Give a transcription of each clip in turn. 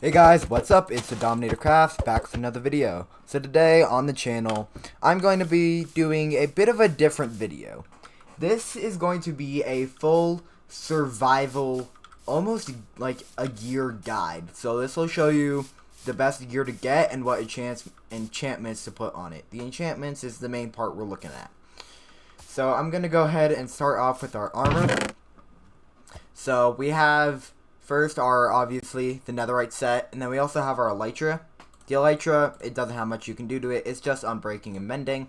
Hey guys, what's up? It's the Dominator Crafts back with another video. So today on the channel, I'm going to be doing a bit of a different video. This is going to be a full survival, almost like a gear guide. So this will show you the best gear to get and what enchantments to put on it. The enchantments is the main part we're looking at. So I'm going to go ahead and start off with our armor. So we have first our, obviously, the netherite set, and then we also have our elytra. The elytra, it doesn't have much you can do to it, it's just unbreaking and mending.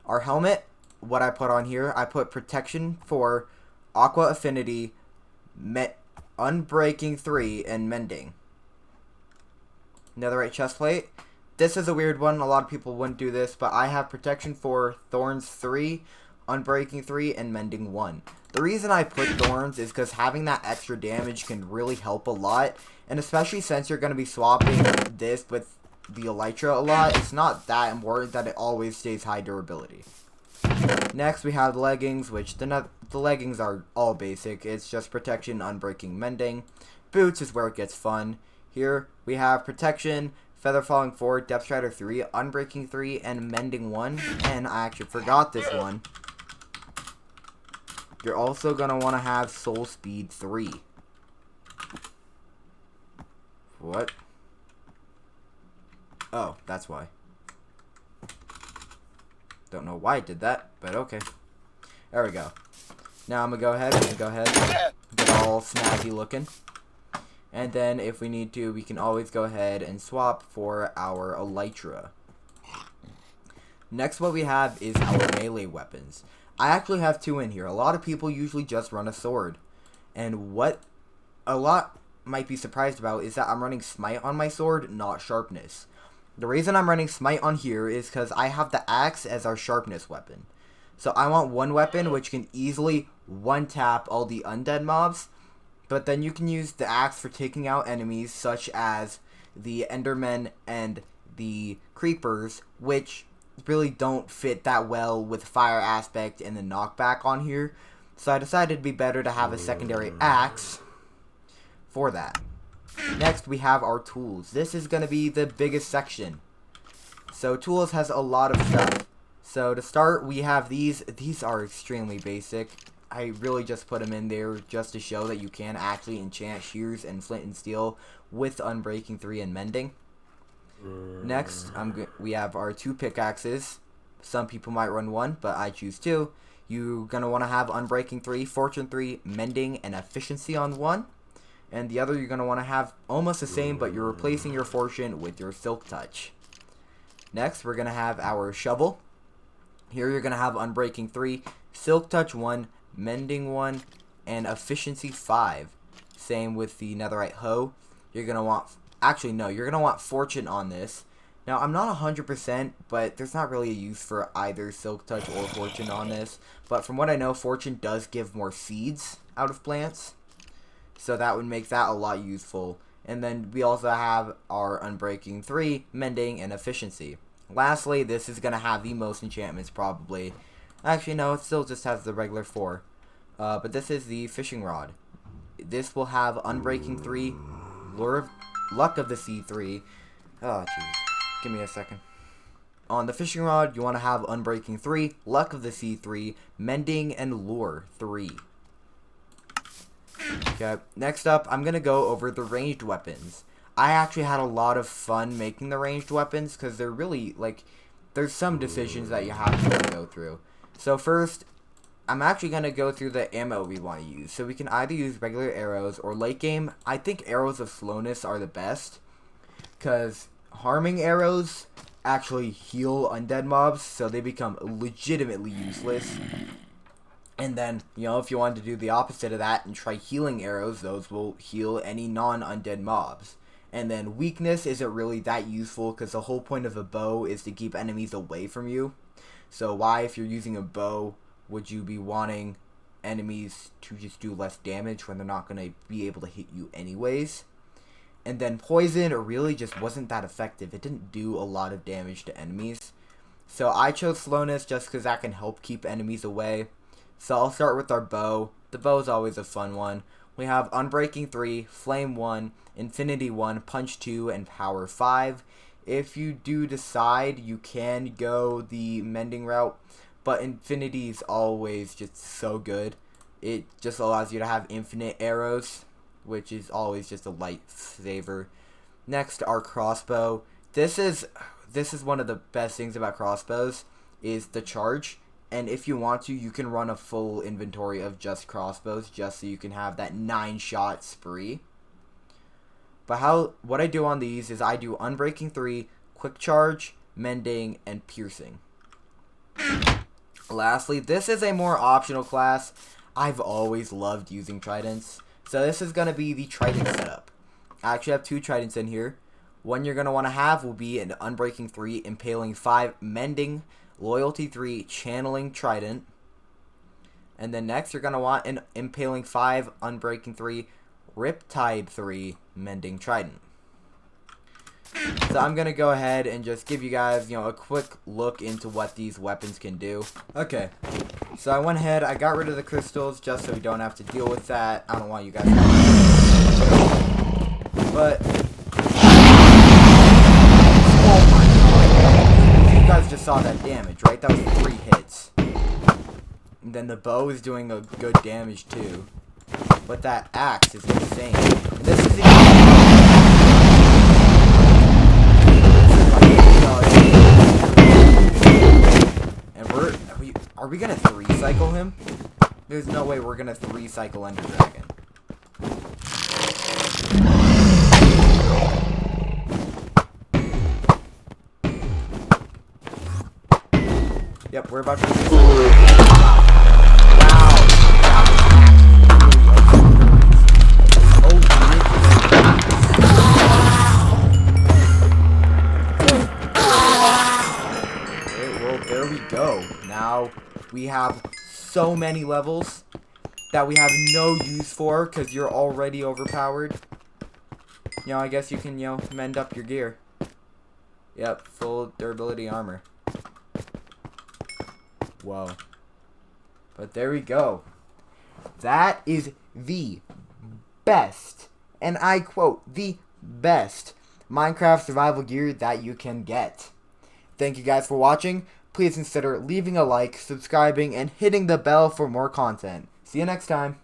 Our helmet, what I put on here, I put protection for aqua affinity, unbreaking 3, and mending. Netherite chestplate. This is a weird one, a lot of people wouldn't do this, but I have protection for thorns 3, unbreaking 3, and mending 1. The reason I put thorns is because having that extra damage can really help a lot, and especially since you're going to be swapping this with the elytra a lot, it's not that important that it always stays high durability. Next we have leggings, which the leggings are all basic. It's just protection, unbreaking, mending. Boots is where it gets fun. Here we have protection, feather falling 4, depth strider 3, unbreaking 3, and mending 1. And I actually forgot this one. You're also going to want to have soul speed 3. What? Oh, that's why. Don't know why I did that, but okay. There we go. Now I'm going to go ahead, get all snazzy looking. And then if we need to, we can always go ahead and swap for our elytra. Next, what we have is our melee weapons. I actually have 2 in here. A lot of people usually just run a sword. And what a lot might be surprised about is that I'm running smite on my sword, not sharpness. The reason I'm running smite on here is because I have the axe as our sharpness weapon. So I want one weapon which can easily one-tap all the undead mobs. But then you can use the axe for taking out enemies such as the endermen and the creepers, which really don't fit that well with fire aspect and the knockback on here. So I decided it'd be better to have a secondary axe for that. Next we have our tools. This is going to be the biggest section. So tools has a lot of stuff. So to start, we have these. These are extremely basic. I really just put them in there just to show that you can actually enchant shears and flint and steel with unbreaking 3 and mending. Next, we have our 2 pickaxes. Some people might run 1, but I choose 2. You're going to want to have unbreaking 3, fortune 3, mending, and efficiency on 1. And the other you're going to want to have almost the same, but you're replacing your fortune with your silk touch. Next, we're going to have our shovel. Here you're going to have unbreaking 3, silk touch 1, mending 1, and efficiency 5. Same with the netherite hoe. You're going to want, actually no, you're going to want fortune on this. Now I'm not 100%, but there's not really a use for either silk touch or fortune on this. But from what I know, fortune does give more seeds out of plants. So that would make that a lot useful. And then we also have our unbreaking 3, mending, and efficiency. Lastly, this is going to have the most enchantments probably. Actually, no, it still just has the regular 4. But this is the fishing rod. This will have unbreaking 3, luck of the sea 3. Oh, jeez. Give me a second. On the fishing rod, you want to have unbreaking 3, luck of the sea 3, mending, and lure 3. Okay, next up, I'm going to go over the ranged weapons. I actually had a lot of fun making the ranged weapons because they're really, like, there's some decisions that you have to go through. So first, I'm actually going to go through the ammo we want to use. So we can either use regular arrows or late game. I think arrows of slowness are the best because harming arrows actually heal undead mobs, so they become legitimately useless. And then, you know, if you wanted to do the opposite of that and try healing arrows, those will heal any non-undead mobs. And then weakness isn't really that useful because the whole point of a bow is to keep enemies away from you. So why, if you're using a bow, would you be wanting enemies to just do less damage when they're not going to be able to hit you anyways? And then poison really just wasn't that effective. It didn't do a lot of damage to enemies. So I chose slowness just because that can help keep enemies away. So I'll start with our bow. The bow is always a fun one. We have Unbreaking 3, Flame 1, Infinity 1, Punch 2, and Power 5. If you do decide, you can go the Mending route, but Infinity is always just so good. It just allows you to have infinite arrows, which is always just a lifesaver. Next, our Crossbow. This is one of the best things about crossbows, is the charge. And if you want to, you can run a full inventory of just crossbows, just so you can have that 9-shot spree. But what I do on these is I do Unbreaking 3, Quick Charge, Mending, and Piercing. Lastly, this is a more optional class. I've always loved using tridents. So this is going to be the trident setup. I actually have 2 tridents in here. One you're going to want to have will be an Unbreaking 3, Impaling 5, Mending, Loyalty 3, Channeling Trident. And then next you're going to want an Impaling 5, Unbreaking 3, Riptide 3, Mending Trident. So I'm going to go ahead and just give you guys, a quick look into what these weapons can do. Okay, so I went ahead, I got rid of the crystals just so we don't have to deal with that. I don't want you guys to... But... Oh my god. You guys just saw that damage, right? That was 3 hits. And then the bow is doing a good damage too. But that axe is insane. And this is and are we gonna 3-cycle him? There's no way we're gonna 3-cycle Ender Dragon. Yep, we're about to. There we go. Now we have so many levels that we have no use for because you're already overpowered. I guess you can, mend up your gear. Yep, full durability armor. Whoa. But there we go. That is the best, and I quote, the best Minecraft survival gear that you can get. Thank you guys for watching. Please consider leaving a like, subscribing, and hitting the bell for more content. See you next time.